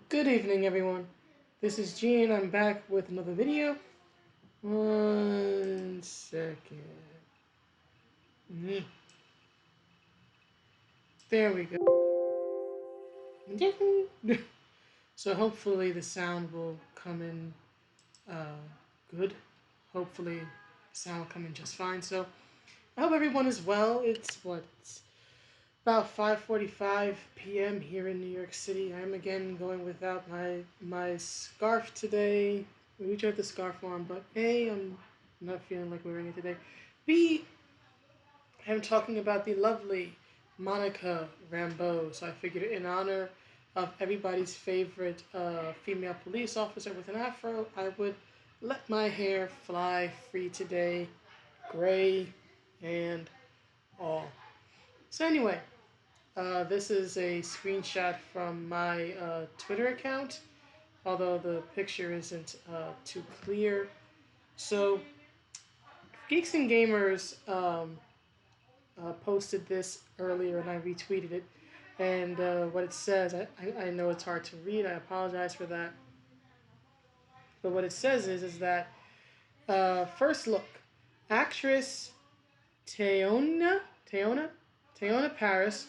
Good evening, everyone. This is G, and I'm back with another video. One second. Mm, There we go. So hopefully the sound will come in uh, good. Hopefully the sound will come in just fine. So I hope everyone is well. It's about 5:45 p.m. here in New York City. I'm again going without my scarf today. We tried the scarf on, but A, I'm not feeling like wearing it today. B, I'm talking about the lovely Monica Rambeau. So I figured in honor of everybody's favorite female police officer with an afro, I would let my hair fly free today, gray and all. So anyway, this is a screenshot from my Twitter account, although the picture isn't too clear. So, Geeks and Gamers posted this earlier and I retweeted it. And what it says, I know it's hard to read, I apologize for that. But what it says is that first look, actress Teona, Teona, Teona Paris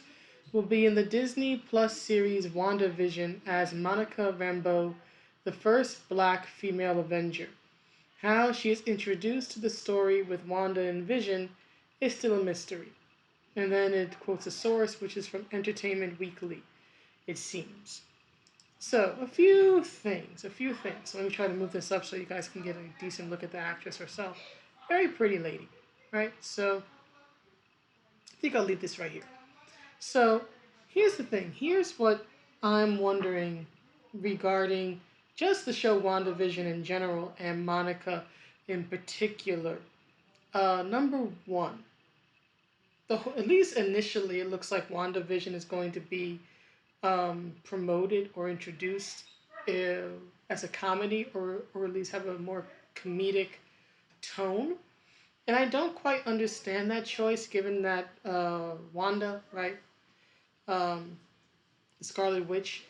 will be in the Disney Plus series WandaVision as Monica Rambeau, the first black female Avenger. How she is introduced to the story with Wanda and Vision is still a mystery. And then it quotes a source, which is from Entertainment Weekly, it seems. So, a few things. Let me try to move this up so you guys can get a decent look at the actress herself. Very pretty lady, right? So, I think I'll leave this right here. So, here's the thing. Here's what I'm wondering regarding just the show WandaVision in general and Monica in particular. Number one, at least initially, it looks like WandaVision is going to be promoted or introduced uh, as a comedy, or at least have a more comedic tone. And I don't quite understand that choice, given that Wanda, right, um, the Scarlet Witch,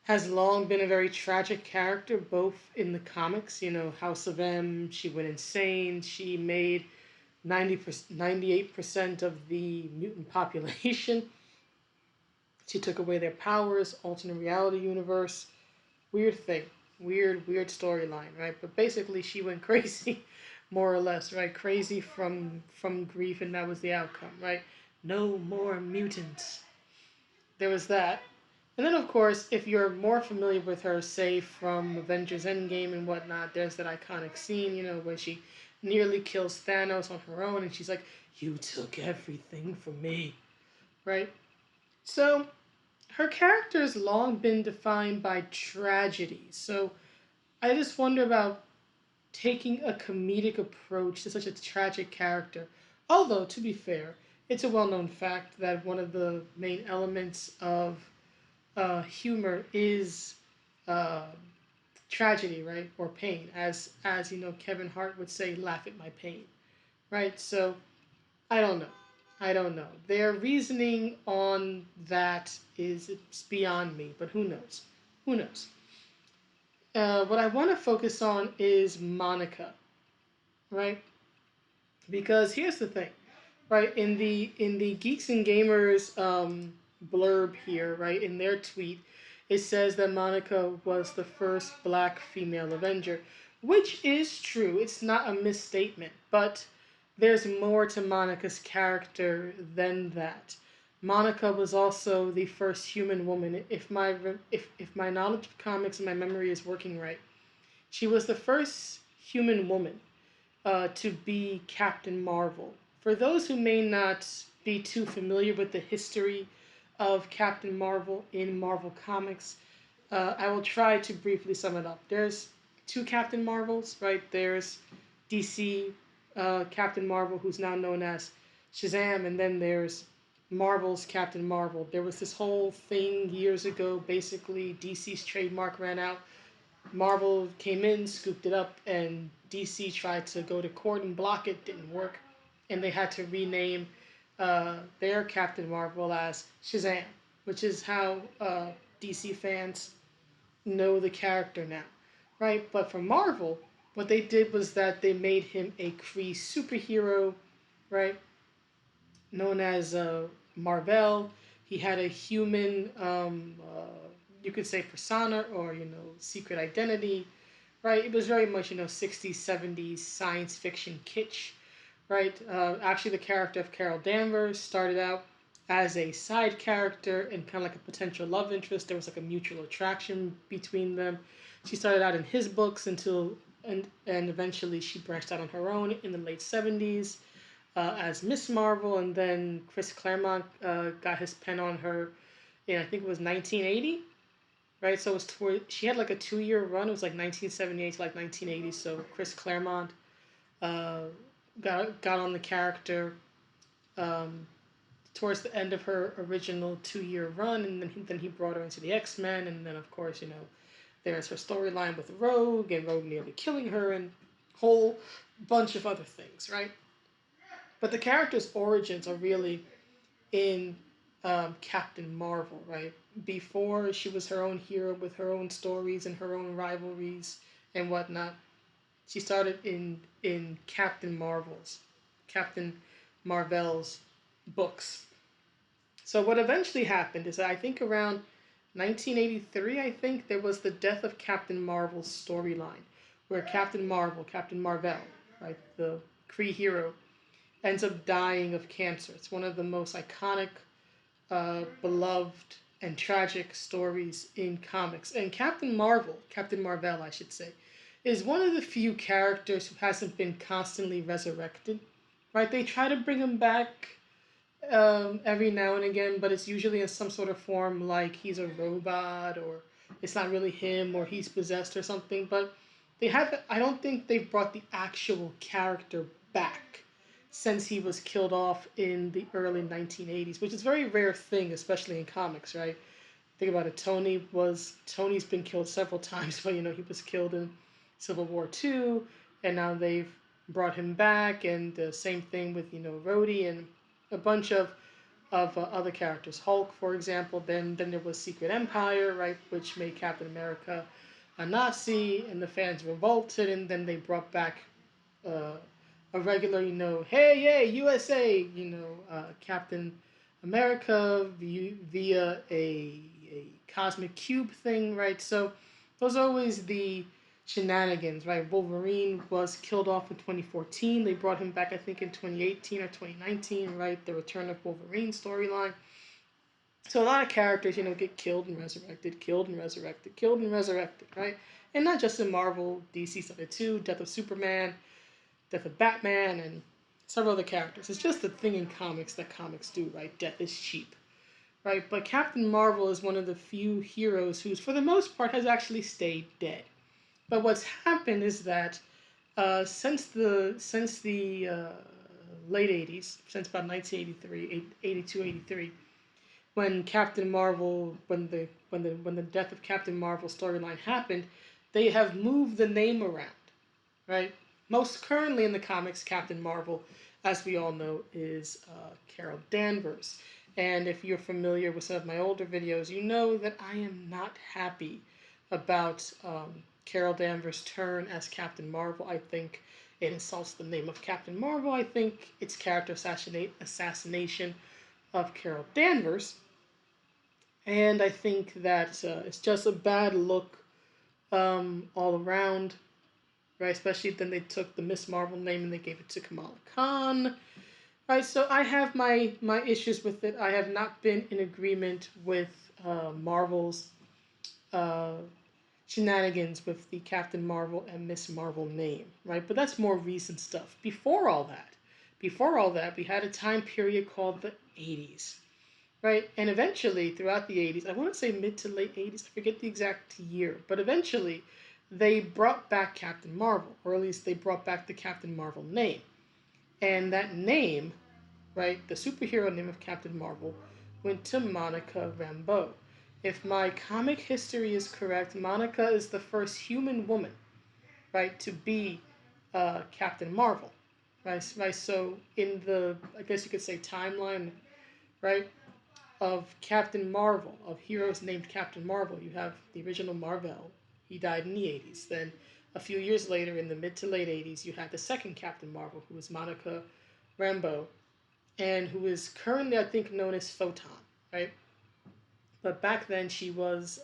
has long been a very tragic character, both in the comics, House of M, she went insane, she made 98% of the mutant population. She took away their powers, alternate reality universe. Weird thing. Weird storyline, right? But basically she went crazy, more or less, right? Crazy from grief, and that was the outcome, right? No more mutants. There was that. And then, of course, if you're more familiar with her, say from Avengers Endgame and whatnot, there's that iconic scene, where she nearly kills Thanos on her own, and she's like, "You took everything from me," right? So her character has long been defined by tragedy. So I just wonder about taking a comedic approach to such a tragic character. Although, to be fair, it's a well-known fact that one of the main elements of humor is uh, tragedy, right, or pain, as Kevin Hart would say, "Laugh at my pain," right? So I don't know. I don't know. Their reasoning on that is it's beyond me, but who knows? Who knows? What I want to focus on is Monica, right? Because here's the thing, right? In the Geeks and Gamers blurb here, right, in their tweet, it says that Monica was the first black female Avenger, which is true. It's not a misstatement, but there's more to Monica's character than that. Monica was also the first human woman. If my knowledge of comics and my memory is working right, she was the first human woman to be Captain Marvel. For those who may not be too familiar with the history of Captain Marvel in Marvel Comics, I will try to briefly sum it up. There's two Captain Marvels, right? There's DC Captain Marvel, who's now known as Shazam, and then there's Marvel's Captain Marvel. There was this whole thing years ago. Basically, DC's trademark ran out. Marvel came in, scooped it up, and DC tried to go to court and block it. Didn't work, and they had to rename their Captain Marvel as Shazam, which is how DC fans know the character now, right? But for Marvel, what they did was that they made him a Kree superhero, right? Known as Marvel. He had a human, you could say persona or secret identity, right? It was very much 60s, 70s science fiction kitsch, right? Actually, the character of Carol Danvers started out as a side character and kind of like a potential love interest. There was like a mutual attraction between them. She started out in his books and eventually she branched out on her own in the late 70s as Miss Marvel, and then Chris Claremont got his pen on her in I think it was 1980, right? So it was she had like a 2 year run. It was like 1978 to like 1980. So Chris Claremont uh, got on the character um, towards the end of her original 2 year run, and then he brought her into the X-Men, and then of course there's her storyline with Rogue and Rogue nearly killing her and whole bunch of other things, right? But the character's origins are really in Captain Marvel, right? Before she was her own hero with her own stories and her own rivalries and whatnot, she started in Captain Marvel's books. So what eventually happened is that I think around 1983, I think there was the death of Captain Marvel's storyline, where Captain Marvel, right, the Kree hero, ends up dying of cancer. It's one of the most iconic, beloved, and tragic stories in comics. And Captain Marvel, I should say, is one of the few characters who hasn't been constantly resurrected. Right? They try to bring him back every now and again, but it's usually in some sort of form like he's a robot or it's not really him or he's possessed or something. But I don't think they've brought the actual character back since he was killed off in the early 1980s, which is a very rare thing, especially in comics, right? Think about it. Tony's been killed several times, but he was killed in Civil War II, and now they've brought him back, and the same thing with Rhodey and a bunch of other characters. Hulk, for example. Then there was Secret Empire, right, which made Captain America a Nazi, and the fans revolted, and then they brought back uh, a regular, hey, yay, USA, Captain America via a cosmic cube thing, right? So those are always the shenanigans, right? Wolverine was killed off in 2014. They brought him back, I think, in 2018 or 2019, right? The Return of Wolverine storyline. So a lot of characters, get killed and resurrected, killed and resurrected, killed and resurrected, right? And not just in Marvel, DC started too. Death of Superman, Death of Batman, and several other characters. It's just a thing in comics that comics do, right? Death is cheap, right? But Captain Marvel is one of the few heroes who's, for the most part, has actually stayed dead. But what's happened is that since the late 80s, since about 1983, 82, 83, when Captain Marvel, when the death of Captain Marvel storyline happened, they have moved the name around, right? Most currently in the comics, Captain Marvel, as we all know, is Carol Danvers. And if you're familiar with some of my older videos, you know that I am not happy about Carol Danvers' turn as Captain Marvel. I think it insults the name of Captain Marvel. I think it's character assassination of Carol Danvers. And I think that it's just a bad look all around, right? Especially then they took the Miss Marvel name and they gave it to Kamala Khan, right? So I have my issues with it. I have not been in agreement with Marvel's uh, shenanigans with the Captain Marvel and Miss Marvel name, right? But that's more recent stuff. Before all that, we had a time period called the 80s, right? And eventually, throughout the 80s, I want to say mid to late 80s, I forget the exact year, but eventually they brought back Captain Marvel, or at least they brought back the Captain Marvel name. And that name, right, the superhero name of Captain Marvel, went to Monica Rambeau. If my comic history is correct, Monica is the first human woman, right, to be Captain Marvel, right? So in the, I guess you could say timeline, right? of Captain Marvel, of heroes named Captain Marvel. You have the original Marvel. He died in the 80s. Then a few years later, in the mid to late 80s, you had the second Captain Marvel, who was Monica Rambeau, and who is currently, I think, known as Photon, right? But back then, she was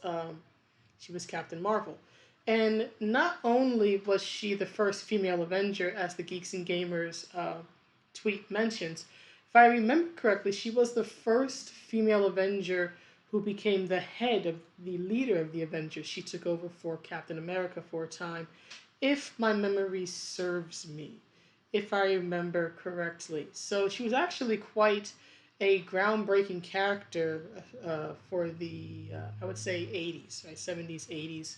Captain Marvel. And not only was she the first female Avenger, as the Geeks and Gamers tweet mentions, if I remember correctly, she was the first female Avenger who became the head of the leader of the Avengers. She took over for Captain America for a time, if my memory serves me, if I remember correctly. So she was actually quite a groundbreaking character for the, I would say, 80s, right? 70s, 80s,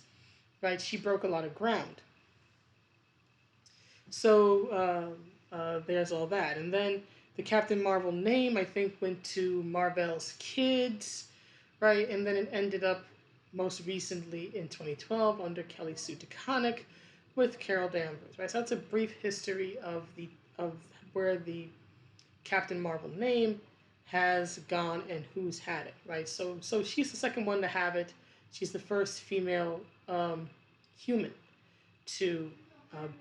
right? She broke a lot of ground. So there's all that. And then the Captain Marvel name, I think, went to Marvel's Kids, right? And then it ended up most recently in 2012 under Kelly Sue DeConnick with Carol Danvers, right? So that's a brief history of where the Captain Marvel name has gone and who's had it, right? So she's the second one to have it. She's the first female human to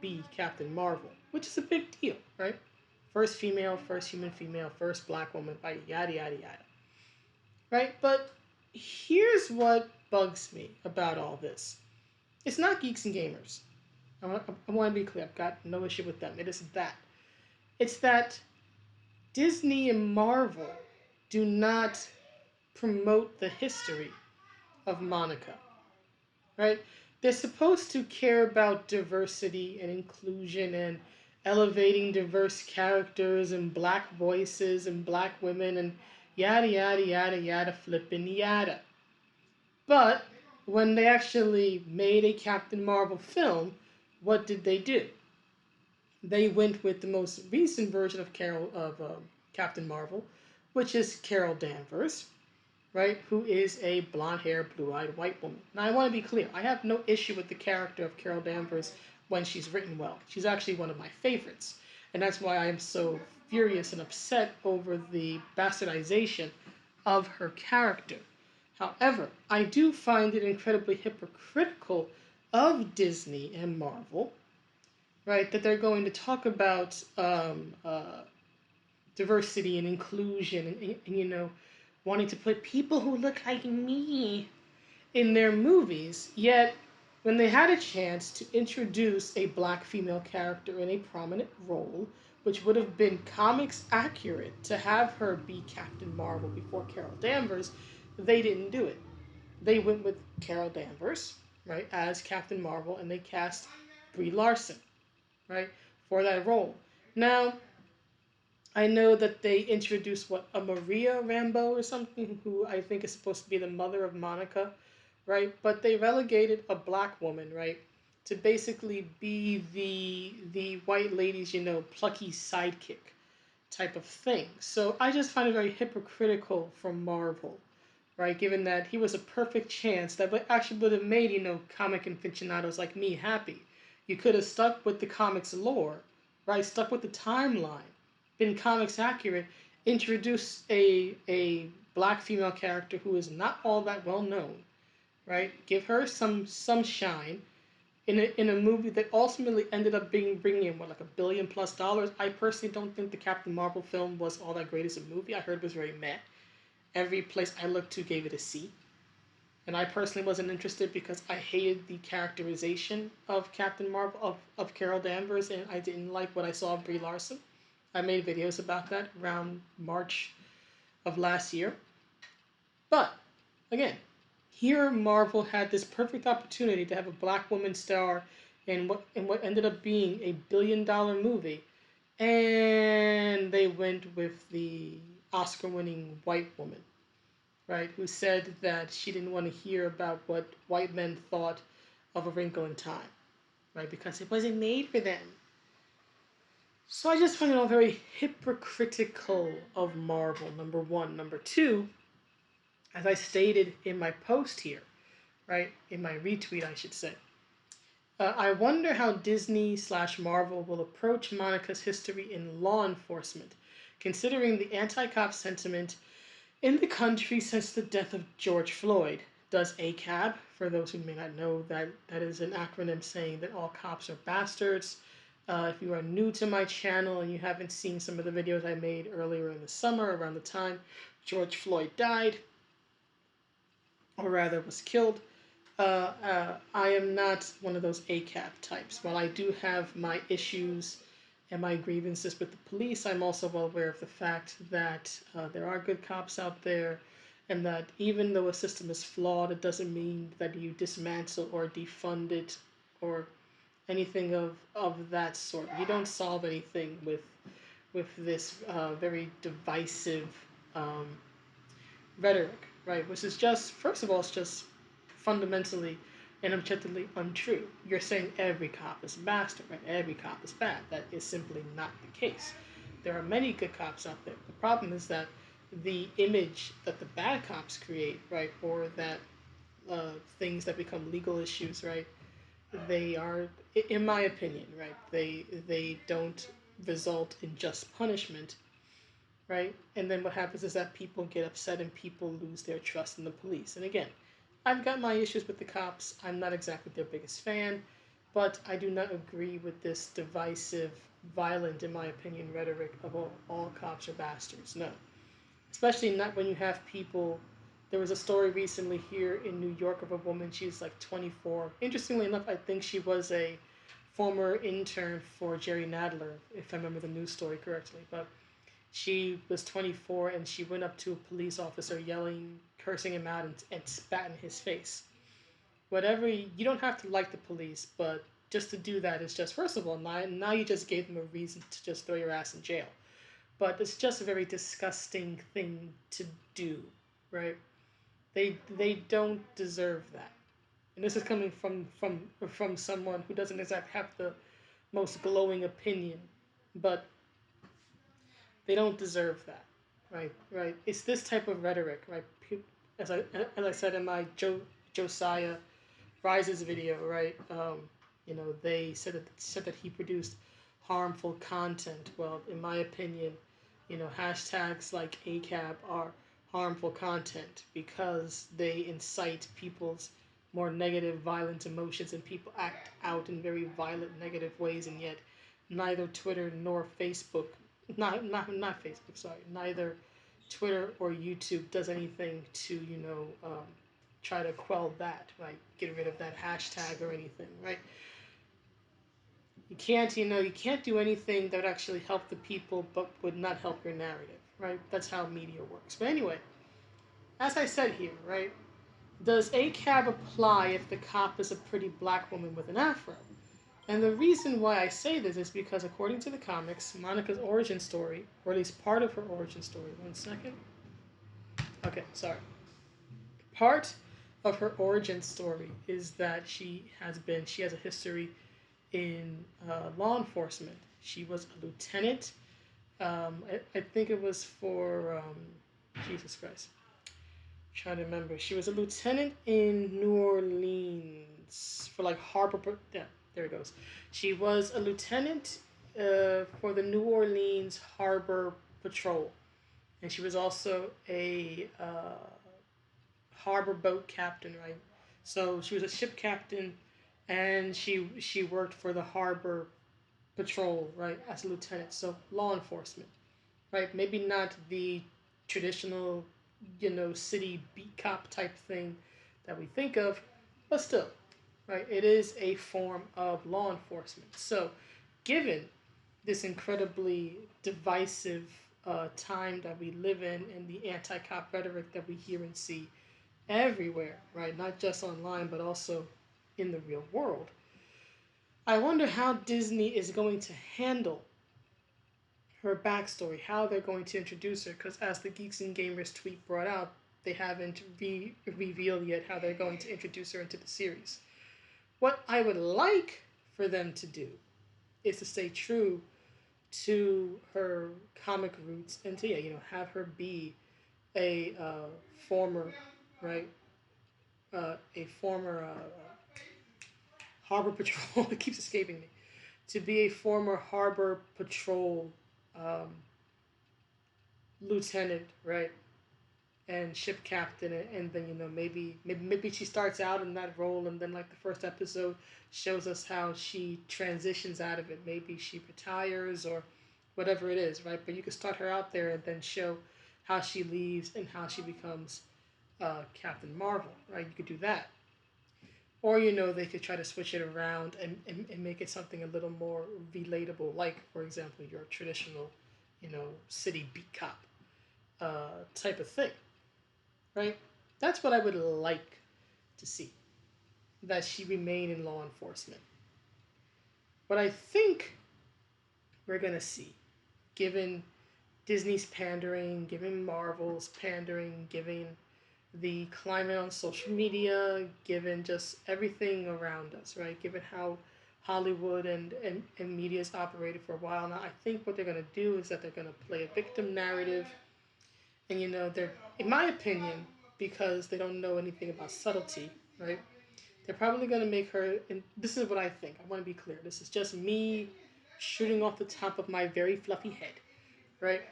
be Captain Marvel, which is a big deal, right? First female, first human female, first black woman, right? Yada, yada, yada. Right? But here's what bugs me about all this. It's not Geeks and Gamers. I want to be clear. I've got no issue with them. It isn't that. It's that Disney and Marvel do not promote the history of Monica, right? They're supposed to care about diversity and inclusion and elevating diverse characters and black voices and black women and yada, yada, yada, yada, flippin' yada. But when they actually made a Captain Marvel film, what did they do? They went with the most recent version of Captain Marvel, which is Carol Danvers, right? Who is a blonde-haired, blue-eyed white woman. Now, I want to be clear. I have no issue with the character of Carol Danvers when she's written well. She's actually one of my favorites. And that's why I am so furious and upset over the bastardization of her character. However, I do find it incredibly hypocritical of Disney and Marvel, right, that they're going to talk about diversity and inclusion and, you know, wanting to put people who look like me in their movies, yet when they had a chance to introduce a black female character in a prominent role, which would have been comics accurate to have her be Captain Marvel before Carol Danvers, they didn't do it. They went with Carol Danvers, right, as Captain Marvel, and they cast Brie Larson, right, for that role. Now, I know that they introduced a Maria Rambeau or something, who I think is supposed to be the mother of Monica, right? But they relegated a black woman, right, to basically be the white lady's, you know, plucky sidekick type of thing. So I just find it very hypocritical from Marvel, right? Given that he was a perfect chance that actually would have made, you know, comic aficionados like me happy. You could have stuck with the comics lore, right? Stuck with the timeline, been comics accurate, introduce a black female character who is not all that well known, right? Give her some shine in a movie that ultimately ended up bringing in like $1 billion plus. I personally don't think the Captain Marvel film was all that great as a movie. I heard it was very meh. Every place I looked to gave it a C. And I personally wasn't interested because I hated the characterization of Captain Marvel, of Carol Danvers, and I didn't like what I saw of Brie Larson. I made videos about that around March of last year. But, again, here Marvel had this perfect opportunity to have a black woman star in what ended up being a billion-dollar movie, and they went with the Oscar-winning white woman, right, who said that she didn't want to hear about what white men thought of A Wrinkle in Time, right, because it wasn't made for them. So I just find it all very hypocritical of Marvel, number one. Number two, as I stated in my post here, right, in my retweet, I should say, I wonder how Disney/Marvel will approach Monica's history in law enforcement, considering the anti-cop sentiment In the country since the death of George Floyd, does ACAB, for those who may not know, that is an acronym saying that all cops are bastards. If you are new to my channel and you haven't seen some of the videos I made earlier in the summer, around the time George Floyd died, or rather was killed, I am not one of those ACAB types. While I do have my issues and my grievances with the police, I'm also well aware of the fact that there are good cops out there, and that even though a system is flawed, it doesn't mean that you dismantle or defund it or anything of that sort. You don't solve anything with this very divisive um, rhetoric, right? Which is just, first of all, it's just fundamentally and objectively untrue. You're saying every cop is a bastard, right? Every cop is bad. That is simply not the case. There are many good cops out there. The problem is that the image that the bad cops create, right, or that things that become legal issues, right, they are, in my opinion, right, they don't result in just punishment, right? And then what happens is that people get upset and people lose their trust in the police. And again, I've got my issues with the cops. I'm not exactly their biggest fan, but I do not agree with this divisive, violent, in my opinion, rhetoric of all cops are bastards. No. Especially not when you have people. There was a story recently here in New York of a woman. She's like 24. Interestingly enough, I think she was a former intern for Jerry Nadler, if I remember the news story correctly. But she was 24 and she went up to a police officer yelling, cursing him out, and spat in his face. Whatever, you don't have to like the police, but just to do that is just, first of all, now you just gave them a reason to just throw your ass in jail. But it's just a very disgusting thing to do, right? They don't deserve that. And this is coming from someone who doesn't exactly have the most glowing opinion, but they don't deserve that, right? Right. It's this type of rhetoric, right? As I said in my Josiah Rises video, right? They said that he produced harmful content. Well, in my opinion, hashtags like ACAB are harmful content because they incite people's more negative, violent emotions, and people act out in very violent, negative ways, and yet neither Twitter nor Facebook, not Facebook, sorry, neither Twitter or YouTube does anything to try to quell that, right? Get rid of that hashtag or anything, right? You can't do anything that would actually help the people but would not help your narrative, right? That's how media works. But anyway, as I said here, right? Does ACAB apply if the cop is a pretty black woman with an afro? And the reason why I say this is because according to the comics, Monica's origin story, or at least part of her origin story, one second. Okay, sorry. Part of her origin story is that she has a history in law enforcement. She was a lieutenant. I think it was for Jesus Christ. I'm trying to remember. She was a lieutenant in New Orleans for like Harbor. Yeah, there it goes. She was a lieutenant for the New Orleans Harbor Patrol, and she was also a harbor boat captain, right? So she was a ship captain, and she worked for the harbor patrol, right, as a lieutenant. So law enforcement, right? Maybe not the traditional, city beat cop type thing that we think of, but still, right? It is a form of law enforcement. So, given this incredibly divisive time that we live in and the anti-cop rhetoric that we hear and see everywhere, right? Not just online, but also in the real world. I wonder how Disney is going to handle her backstory, how they're going to introduce her, because as the Geeks and Gamers tweet brought out, they haven't revealed yet how they're going to introduce her into the series. What I would like for them to do is to stay true to her comic roots and to have her be a former, right, a former harbor patrol. It keeps escaping me. To be a former harbor patrol um, lieutenant, right? and ship captain, and then maybe she starts out in that role, and then like the first episode shows us how she transitions out of it. Maybe she retires or whatever it is, right? But you could start her out there and then show how she leaves and how she becomes Captain Marvel, right? You could do that. Or, they could try to switch it around and make it something a little more relatable, like, for example, your traditional, city beat cop type of thing, right? That's what I would like to see, that she remain in law enforcement. What I think we're going to see, given Disney's pandering, given Marvel's pandering, given the climate on social media, given just everything around us, right? Given how Hollywood and media has operated for a while now, I think what they're going to do is that they're going to play a victim narrative. And, they're, in my opinion, because they don't know anything about subtlety, right? They're probably going to make her, and this is what I think. I want to be clear. This is just me shooting off the top of my very fluffy head, right?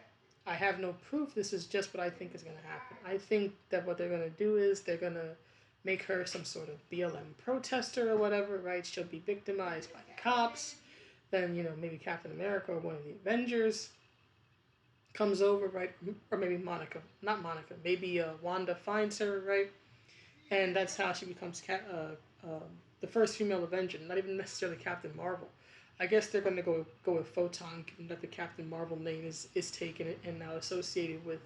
I have no proof. This is just what I think is going to happen. I think that what they're going to do is they're going to make her some sort of BLM protester or whatever, right? She'll be victimized by the cops. Then, maybe Captain America or one of the Avengers comes over, right? Or maybe Monica. Not Monica. Maybe Wanda finds her, right? And that's how she becomes the first female Avenger, not even necessarily Captain Marvel. I guess they're going to go with Photon, given that the Captain Marvel name is taken and now associated with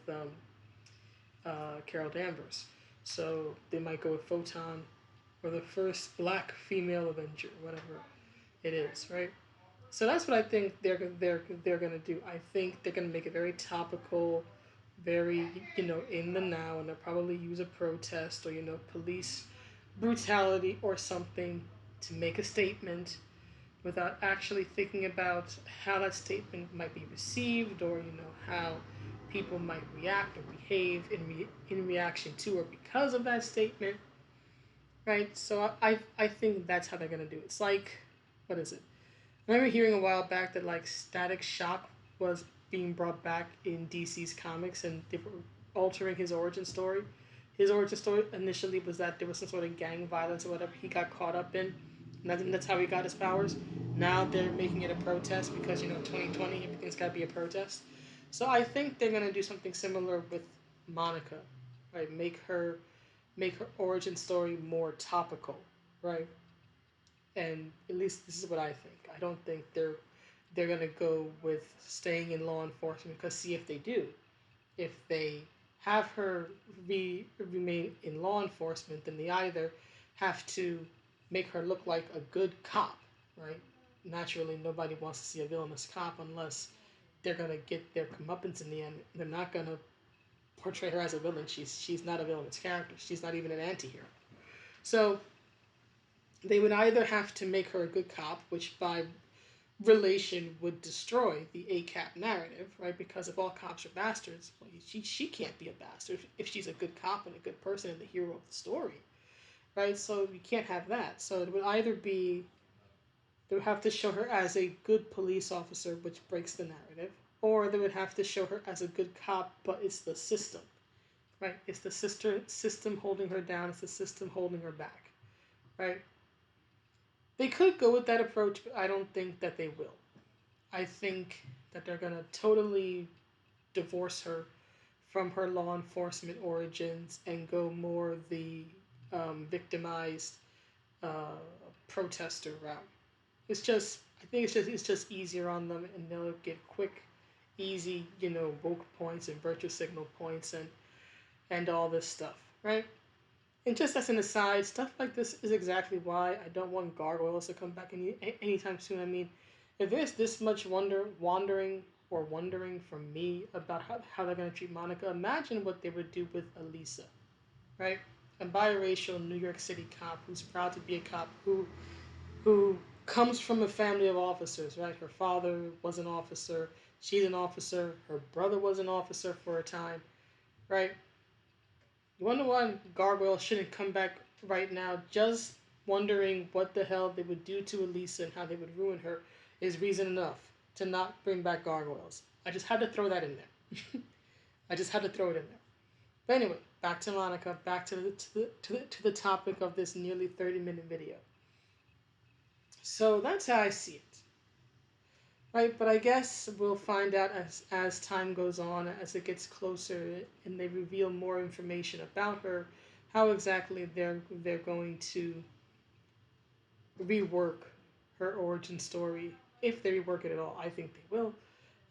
Carol Danvers. So they might go with Photon or the first black female Avenger, whatever it is, right? So that's what I think they're going to do. I think they're going to make it very topical, very in the now, and they'll probably use a protest or police brutality or something to make a statement without actually thinking about how that statement might be received, or how people might react or behave in reaction to or because of that statement, right? So I think that's how they're gonna do it. It's like, what is it? I remember hearing a while back that like Static Shock was being brought back in DC's comics, and they were altering his origin story. His origin story initially was that there was some sort of gang violence or whatever he got caught up in, and that's how he got his powers. Now they're making it a protest because 2020, everything's got to be a protest. So I think they're gonna do something similar with Monica, right? Make her origin story more topical, right? And at least this is what I think. I don't think they're gonna go with staying in law enforcement, because see, if they do, if they have her remain in law enforcement, then they either have to make her look like a good cop, right? Naturally, nobody wants to see a villainous cop unless they're gonna get their comeuppance in the end. They're not gonna portray her as a villain. She's not a villainous character. She's not even an anti-hero. So they would either have to make her a good cop, which by relation would destroy the ACAP narrative, right? Because if all cops are bastards, well, she can't be a bastard if she's a good cop and a good person and the hero of the story, right? So you can't have that. So it would either be they would have to show her as a good police officer, which breaks the narrative, or they would have to show her as a good cop, but it's the system, right? It's the system holding her down. It's the system holding her back, right? They could go with that approach, but I don't think that they will. I think that they're going to totally divorce her from her law enforcement origins and go more the victimized uh, protester route. I think it's just easier on them, and they'll get quick, easy, woke points and virtue signal points and all this stuff, right? And just as an aside, stuff like this is exactly why I don't want gargoyles to come back anytime soon. I mean, if there's this much wondering from me about how they're going to treat Monica, imagine what they would do with Elisa, right? A biracial New York City cop who's proud to be a cop, who comes from a family of officers, right? Her father was an officer, she's an officer, her brother was an officer for a time, right? You wonder why Gargoyle shouldn't come back right now. Just wondering what the hell they would do to Elisa and how they would ruin her is reason enough to not bring back Gargoyles. I just had to throw that in there. I just had to throw it in there. But anyway, back to Monica, back to the topic of this nearly 30-minute video. So that's how I see it. Right, but I guess we'll find out as time goes on, as it gets closer, and they reveal more information about her, how exactly they're going to rework her origin story, if they rework it at all. I think they will,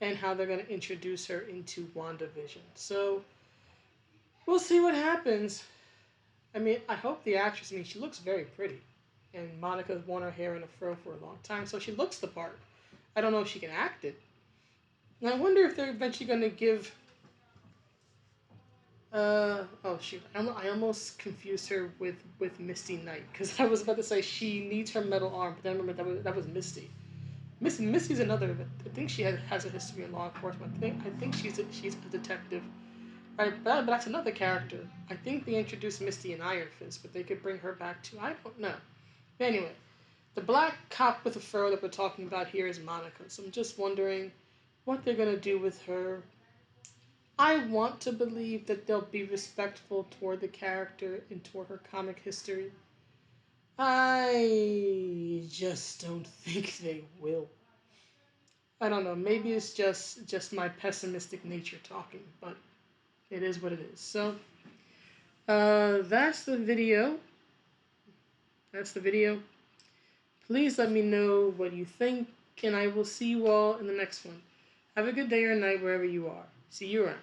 and how they're going to introduce her into WandaVision. So we'll see what happens. I mean, I hope the actress. I mean, she looks very pretty, and Monica's worn her hair in a fro for a long time, so she looks the part. I don't know if she can act it. And I wonder if they're eventually going to give. Oh shoot! I almost confused her with Misty Knight, because I was about to say she needs her metal arm, but then I remember that was Misty. Misty's another. I think she has a history in law enforcement. I think she's a detective. Right, but that's another character. I think they introduced Misty in Iron Fist, but they could bring her back too. I don't know. But anyway, the black cop with a fur that we're talking about here is Monica. So I'm just wondering what they're gonna do with her. I want to believe that they'll be respectful toward the character and toward her comic history. I just don't think they will. I don't know. Maybe it's just my pessimistic nature talking, but it is what it is. So that's the video. That's the video. Please let me know what you think, and I will see you all in the next one. Have a good day or night wherever you are. See you around.